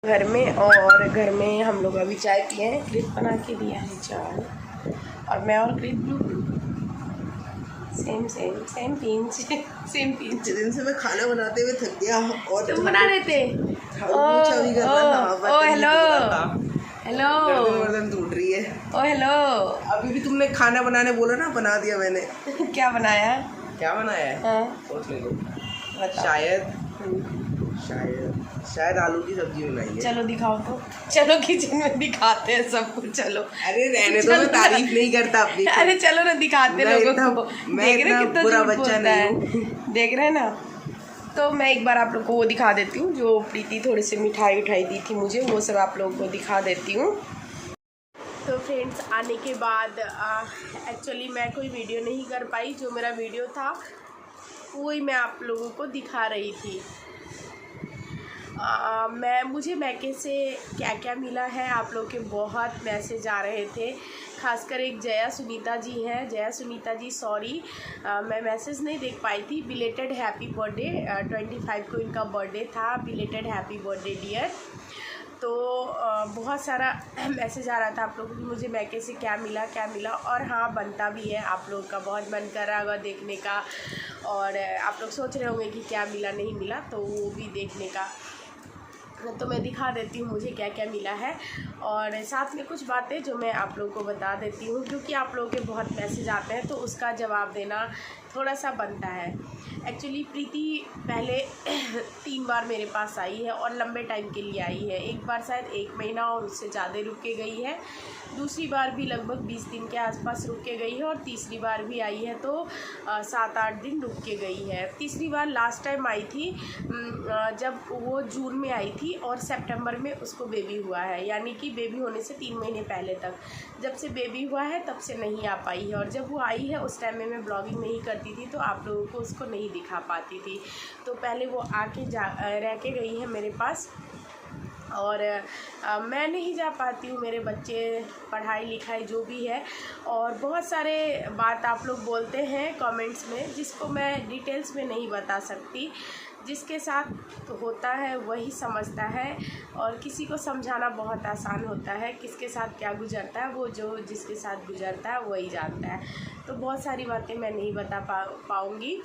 घर में। और घर में हम लोग अभी चाय पिए हैं, क्रिप बना के दिया है चाय, और मैं और क्रिप ब्लू सेम पिंच। दिन से मैं खाना बनाते हुए थक गया। और तुम बना रहे थे? ओ हेलो गर्दन टूट रही है। ओ हेलो, अभी भी तुमने खाना बनाने बोला ना, बना दिया मैंने। क्या बनाया? क्या बनाया है? हाँ सोच ले लो। बताओ। शायद आलू की सब्जी बनाई है। चलो दिखाओ तो, चलो किचन में दिखाते हैं सब कुछ। चलो अरे रहने दो, मैं तारीफ नहीं करता अपनी। अरे चलो ना दिखाते लोगों को। मैं इतना बुरा बच्चा नहीं हूँ। देख रहे हैं ना। तो मैं एक बार आप लोग को वो दिखा देती हूँ, जो प्रीति थोड़ी सी मिठाई दी थी मुझे, वो सब आप लोगों को दिखा देती हूँ। तो फ्रेंड्स, आने के बाद एक्चुअली मैं कोई वीडियो नहीं कर पाई। जो मेरा वीडियो था वही मैं आप लोगों को दिखा रही थी। मुझे मैके से क्या क्या मिला है, आप लोग के बहुत मैसेज आ रहे थे। खासकर एक जया सुनीता जी सॉरी, मैं मैसेज नहीं देख पाई थी। बिलेटेड हैप्पी बर्थडे, 25 को इनका बर्थडे था। Belated happy birthday dear. तो बहुत सारा मैसेज आ रहा था आप लोगों को, मुझे मैके से क्या मिला। और हाँ, बनता भी है, आप लोग का बहुत मन कर रहा होगा देखने का, और आप लोग सोच रहे होंगे कि क्या मिला नहीं मिला, तो वो भी देखने का। तो मैं दिखा देती हूँ मुझे क्या क्या मिला है, और साथ में कुछ बातें जो मैं आप लोगों को बता देती हूँ, क्योंकि आप लोगों के बहुत मैसेज आते हैं तो उसका जवाब देना थोड़ा सा बनता है। एक्चुअली प्रीति पहले 3 बार मेरे पास आई है, और लंबे टाइम के लिए आई है। एक बार शायद 1 महीना और उससे ज़्यादा रुक के गई है। दूसरी बार भी लगभग 20 दिन के आसपास रुक के गई है, और तीसरी बार भी आई है तो 7-8 दिन रुक के गई है। तीसरी बार लास्ट टाइम आई थी जब वो जून में आई थी, और सितंबर में उसको बेबी हुआ है, यानी कि बेबी होने से 3 महीने पहले तक। जब से बेबी हुआ है तब से नहीं आ पाई है, और जब वो आई है उस टाइम में मैं ब्लॉगिंग नहीं करती थी, तो आप लोगों को उसको नहीं दिखा पाती थी। तो पहले वो आके रह के गई है मेरे पास, और मैं नहीं जा पाती हूँ। मेरे बच्चे, पढ़ाई लिखाई जो भी है, और बहुत सारे बात आप लोग बोलते हैं कमेंट्स में, जिसको मैं डिटेल्स में नहीं बता सकती। जिसके साथ होता है वही समझता है, और किसी को समझाना बहुत आसान होता है। किसके साथ क्या गुजरता है, वो जो जिसके साथ गुजरता है वही जानता है। तो बहुत सारी बातें मैं नहीं बता पाऊँगी।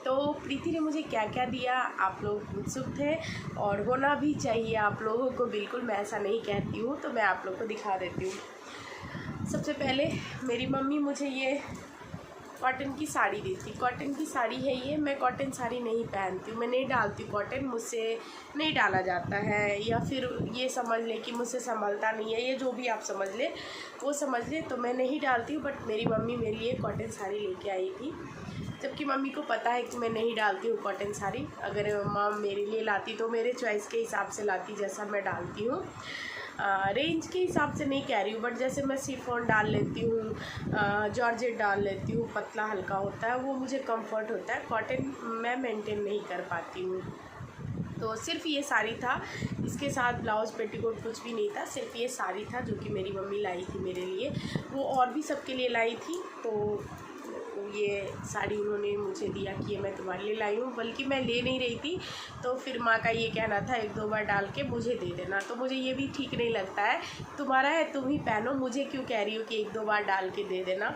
तो प्रीति ने मुझे क्या क्या दिया, आप लोग उत्सुक थे, और होना भी चाहिए आप लोगों को। बिल्कुल मैं ऐसा नहीं कहती हूँ, तो मैं आप लोग को दिखा देती हूँ। सबसे पहले मेरी मम्मी मुझे ये कॉटन की साड़ी दी थी। कॉटन की साड़ी है ये। मैं कॉटन साड़ी नहीं पहनती हूँ, मैं नहीं डालती कॉटन, मुझसे नहीं डाला जाता है, या फिर ये समझ ले कि मुझसे संभलता नहीं है, ये जो भी आप समझ ले वो समझ ले, तो मैं नहीं डालती हूँ। बट मेरी मम्मी मेरे लिए कॉटन साड़ी लेके आई थी, जबकि मम्मी को पता है कि मैं नहीं डालती हूँ कॉटन साड़ी। अगर माँ मेरे लिए लाती तो मेरे चॉइस के हिसाब से लाती, जैसा मैं डालती हूँ। रेंज के हिसाब से नहीं कह रही हूँ, बट जैसे मैं शिफॉन डाल लेती हूँ, जॉर्जेट डाल लेती हूँ, पतला हल्का होता है, वो मुझे कंफर्ट होता है। कॉटन मैं मेंटेन नहीं कर पाती हूँ। तो सिर्फ ये साड़ी था, इसके साथ ब्लाउज़ पेटीकोट कुछ भी नहीं था, सिर्फ ये साड़ी था जो कि मेरी मम्मी लाई थी मेरे लिए। वो और भी सबके लिए लाई थी, तो ये साड़ी उन्होंने मुझे दिया कि ये मैं तुम्हारे लिए लाई हूँ। बल्कि मैं ले नहीं रही थी, तो फिर माँ का ये कहना था 1-2 बार डाल के मुझे दे देना। तो मुझे ये भी ठीक नहीं लगता है, तुम्हारा है तुम ही पहनो, मुझे क्यों कह रही हो कि 1-2 बार डाल के दे देना।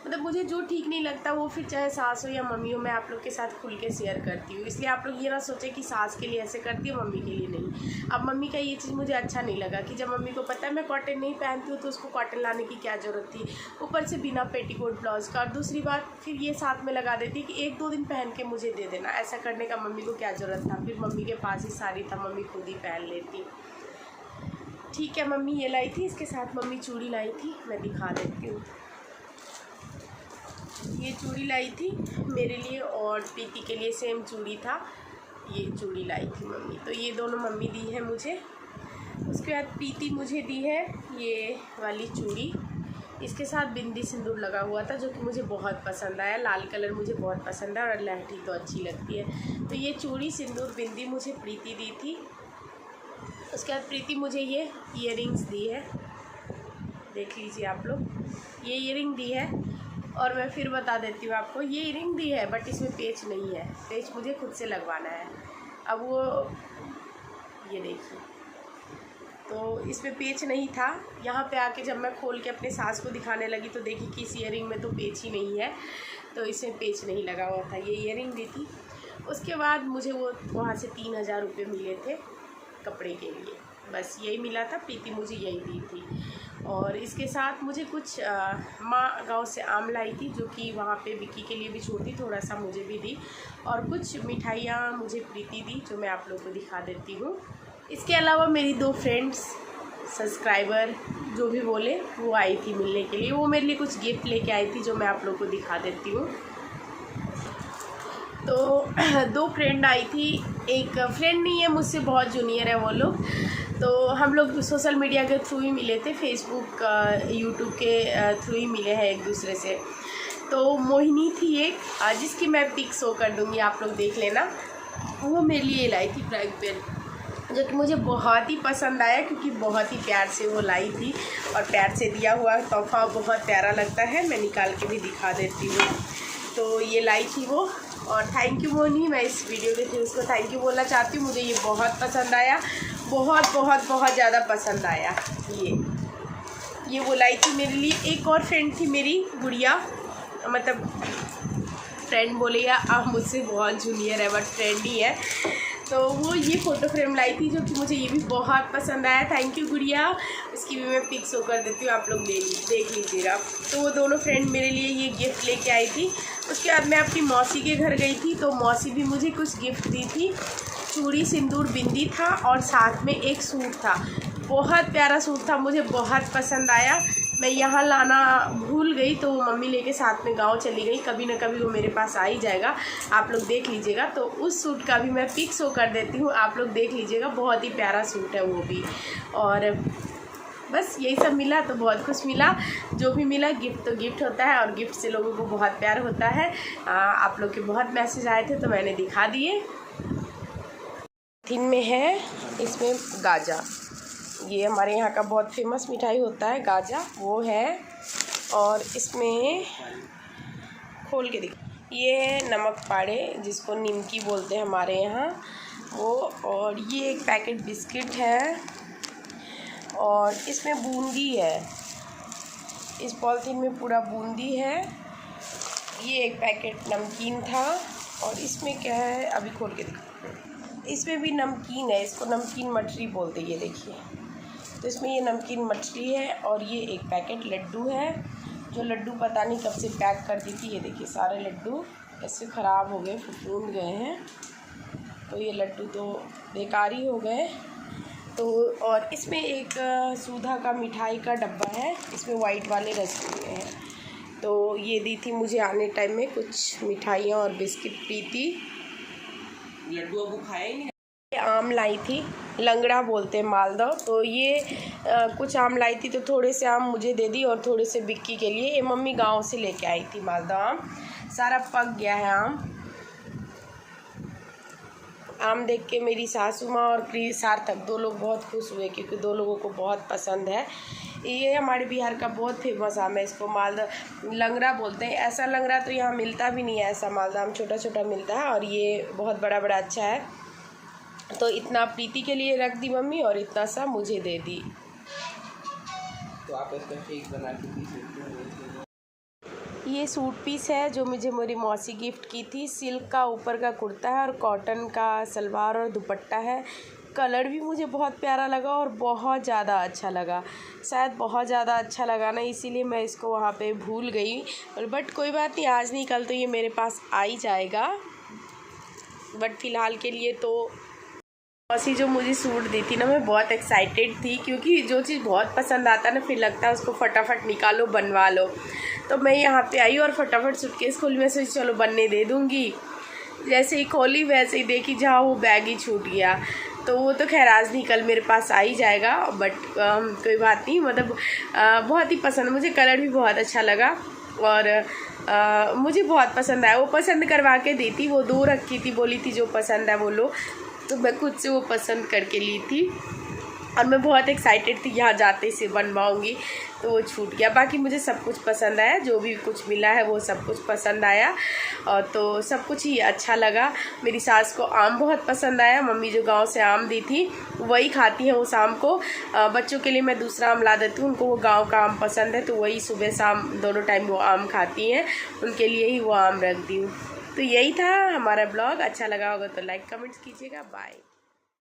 मतलब मुझे जो ठीक नहीं लगता वो फिर चाहे सास हो या मम्मी हो, मैं आप लोग के साथ खुल के शेयर करती हूँ। इसलिए आप लोग ये ना सोचें कि सास के लिए ऐसे करती है, मम्मी के लिए नहीं। अब मम्मी का ये चीज़ मुझे अच्छा नहीं लगा कि जब मम्मी को पता है मैं कॉटन नहीं पहनती हूँ, तो उसको कॉटन लाने की क्या ज़रूरत थी, ऊपर से बिना पेटीकोट ब्लाउज़ का। और दूसरी बात फिर ये साथ में लगा देती कि 1-2 दिन पहन के मुझे दे देना। ऐसा करने का मम्मी को क्या ज़रूरत था, फिर मम्मी के पास ही साड़ी था, मम्मी खुद ही पहन लेती। ठीक है, मम्मी ये लाई थी, इसके साथ मम्मी चूड़ी लाई थी, मैं दिखा देती हूँ। ये चूड़ी लाई थी मेरे लिए, और प्रीति के लिए सेम चूड़ी था, ये चूड़ी लाई थी मम्मी। तो ये दोनों मम्मी दी है मुझे। उसके बाद प्रीति मुझे दी है ये वाली चूड़ी, इसके साथ बिंदी सिंदूर लगा हुआ था, जो कि मुझे बहुत पसंद आया। लाल कलर मुझे बहुत पसंद है, और लहठी तो अच्छी लगती है। तो ये चूड़ी सिंदूर बिंदी मुझे प्रीति दी थी। उसके बाद प्रीति मुझे ये ईयरिंग्स दी है, देख लीजिए आप लोग, ये ईयरिंग दी है। और मैं फिर बता देती हूँ आपको, ये ईयरिंग दी है बट इसमें पेच नहीं है, पेच मुझे खुद से लगवाना है। अब वो ये देखिए, तो इसमें पेच नहीं था। यहाँ पे आके जब मैं खोल के अपने सास को दिखाने लगी तो देखी कि इस ईयरिंग में तो पेच ही नहीं है, तो इसमें पेच नहीं लगा हुआ था। ये ईयरिंग दी थी। उसके बाद मुझे वो वहाँ से 3000 रुपये मिले थे कपड़े के लिए, बस यही मिला था। प्रीति मुझे यही दी थी। और इसके साथ मुझे कुछ माँ गांव से आम लाई थी, जो कि वहाँ पे विक्की के लिए भी छोटी, थोड़ा सा मुझे भी दी। और कुछ मिठाइयाँ मुझे प्रीति दी, जो मैं आप लोगों को दिखा देती हूँ। इसके अलावा मेरी 2 फ्रेंड्स सब्सक्राइबर जो भी बोले वो आई थी मिलने के लिए। वो मेरे लिए कुछ गिफ्ट लेके आई थी, जो मैं आप लोगों को दिखा देती हूँ। तो 2 फ्रेंड आई थी। एक फ्रेंड नहीं है, मुझसे बहुत जूनियर है वो लोग। तो हम लोग सोशल मीडिया के थ्रू ही मिले थे, फेसबुक यूट्यूब के थ्रू ही मिले हैं एक दूसरे से। तो मोहिनी थी एक, जिसकी मैं पिक शो कर दूँगी, आप लोग देख लेना। वो मेरे लिए लाई थी फ्राइंग पैन, जो कि मुझे बहुत ही पसंद आया, क्योंकि बहुत ही प्यार से वो लाई थी और प्यार से दिया हुआ तोहफ़ा बहुत प्यारा लगता है। मैं निकाल के भी दिखा देती हूँ। तो ये लाई थी वो। और थैंक यू मोहिनी, मैं इस वीडियो के थ्रू उसको थैंक यू बोलना चाहती हूँ। मुझे ये बहुत पसंद आया, बहुत बहुत बहुत ज़्यादा पसंद आया। ये वो लाई थी मेरे लिए। एक और फ्रेंड थी मेरी, गुड़िया, मतलब फ्रेंड बोले या आप मुझसे बहुत जूनियर है, बट फ्रेंड ही है। तो वो ये फ़ोटो फ्रेम लाई थी, जो कि मुझे ये भी बहुत पसंद आया। थैंक यू गुड़िया। उसकी भी मैं पिक शो कर देती हूँ, आप लोग देख लीजिएगा। तो वो दोनों फ्रेंड मेरे लिए ये गिफ्ट लेके आई थी। उसके बाद मैं अपनी मौसी के घर गई थी, तो मौसी भी मुझे कुछ गिफ्ट दी थी। चूड़ी, सिंदूर, बिंदी था और साथ में एक सूट था। बहुत प्यारा सूट था, मुझे बहुत पसंद आया। मैं यहाँ लाना भूल गई, तो मम्मी लेके साथ में गांव चली गई। कभी ना कभी वो मेरे पास आ ही जाएगा, आप लोग देख लीजिएगा। तो उस सूट का भी मैं पिक शो कर देती हूँ, आप लोग देख लीजिएगा। बहुत ही प्यारा सूट है वो भी। और बस यही सब मिला, तो बहुत कुछ मिला। जो भी मिला गिफ्ट तो गिफ्ट होता है, और गिफ्ट से लोगों को बहुत प्यार होता है। आप लोग के बहुत मैसेज आए थे, तो मैंने दिखा दिए। थिन में है इसमें गाजा, ये हमारे यहाँ का बहुत फेमस मिठाई होता है गाजा, वो है। और इसमें खोल के दिख, ये नमक पाड़े, जिसको निमकी बोलते हैं हमारे यहाँ, वो। और ये एक पैकेट बिस्किट है, और इसमें बूंदी है। इस पॉलिथीन में पूरा बूंदी है। ये एक पैकेट नमकीन था, और इसमें क्या है अभी खोल के दिखा, इसमें भी नमकीन है। इसको नमकीन मठरी बोलते हैं, ये देखिए। तो इसमें ये नमकीन मछली है, और ये एक पैकेट लड्डू है, जो लड्डू पता नहीं कब से पैक कर दी थी। ये देखिए सारे लड्डू ऐसे ख़राब हो गए, फूट गए हैं। तो ये लड्डू तो बेकार ही हो गए। तो और इसमें एक सुधा का मिठाई का डब्बा है, इसमें वाइट वाले रसगुल्ले हैं। तो ये दी थी मुझे आने टाइम में कुछ मिठाइयाँ और बिस्किट। प्रीति लड्डू अब खाए ही नहीं। आम लाई थी, लंगड़ा बोलते हैं मालदा। तो ये कुछ आम लाई थी, तो थोड़े से आम मुझे दे दी और थोड़े से बिक्की के लिए। ये मम्मी गांव से लेके आई थी मालदा आम, सारा पक गया है आम देख के मेरी सासू माँ और सार्थक 2 लोग बहुत खुश हुए, क्योंकि 2 लोगों को बहुत पसंद है। ये हमारे बिहार का बहुत फेमस आम है, इसको मालदा लंगड़ा बोलते हैं। ऐसा लंगड़ा तो यहाँ मिलता भी नहीं है, ऐसा मालदा आम छोटा छोटा मिलता है, और ये बहुत बड़ा बड़ा अच्छा है। तो इतना प्रीति के लिए रख दी मम्मी, और इतना सा मुझे दे दी। तो आप इसका शेक बना के ये सूट पीस है, जो मुझे मेरी मौसी गिफ्ट की थी। सिल्क का ऊपर का कुर्ता है, और कॉटन का सलवार और दुपट्टा है। कलर भी मुझे बहुत प्यारा लगा, और बहुत ज़्यादा अच्छा लगा। शायद बहुत ज़्यादा अच्छा लगा ना, इसीलिए मैं इसको वहाँ पे भूल गई। बट कोई बात नहीं, आज नहीं कल तो ये मेरे पास आ ही जाएगा। बट फ़िलहाल के लिए तो मौसी जो मुझे सूट दी थी ना, मैं बहुत एक्साइटेड थी, क्योंकि जो चीज़ बहुत पसंद आता है ना, फिर लगता है उसको फटाफट निकालो, बनवा लो। तो मैं यहाँ पे आई और फटाफट सूटकेस खोली, में सोची चलो बनने दे दूँगी। जैसे ही खोली वैसे ही देखी जहाँ वो बैग ही छूट गया। तो वो तो खैर आज नहीं कल मेरे पास आ ही जाएगा। बट कोई बात नहीं, मतलब बहुत ही पसंद, मुझे कलर भी बहुत अच्छा लगा, और मुझे बहुत पसंद आया। वो पसंद करवा के दी थी, वो 2 रखी थी, बोली थी जो पसंद है वो लो। तो मैं खुद से वो पसंद करके ली थी। और मैं बहुत एक्साइटेड थी यहाँ जाते से बनवाऊँगी, तो वो छूट गया। बाकी मुझे सब कुछ पसंद आया, जो भी कुछ मिला है वो सब कुछ पसंद आया, और तो सब कुछ ही अच्छा लगा। मेरी सास को आम बहुत पसंद आया, मम्मी जो गांव से आम दी थी वही खाती हैं उस आम को। बच्चों के लिए मैं दूसरा आम ला देती हूँ, उनको वो गाँव का आम पसंद है, तो वही सुबह शाम दोनों टाइम वो आम खाती हैं, उनके लिए ही वो आम रख दी हूँ। तो यही था हमारा ब्लॉग। अच्छा लगा होगा तो लाइक कमेंट्स कीजिएगा। बाय।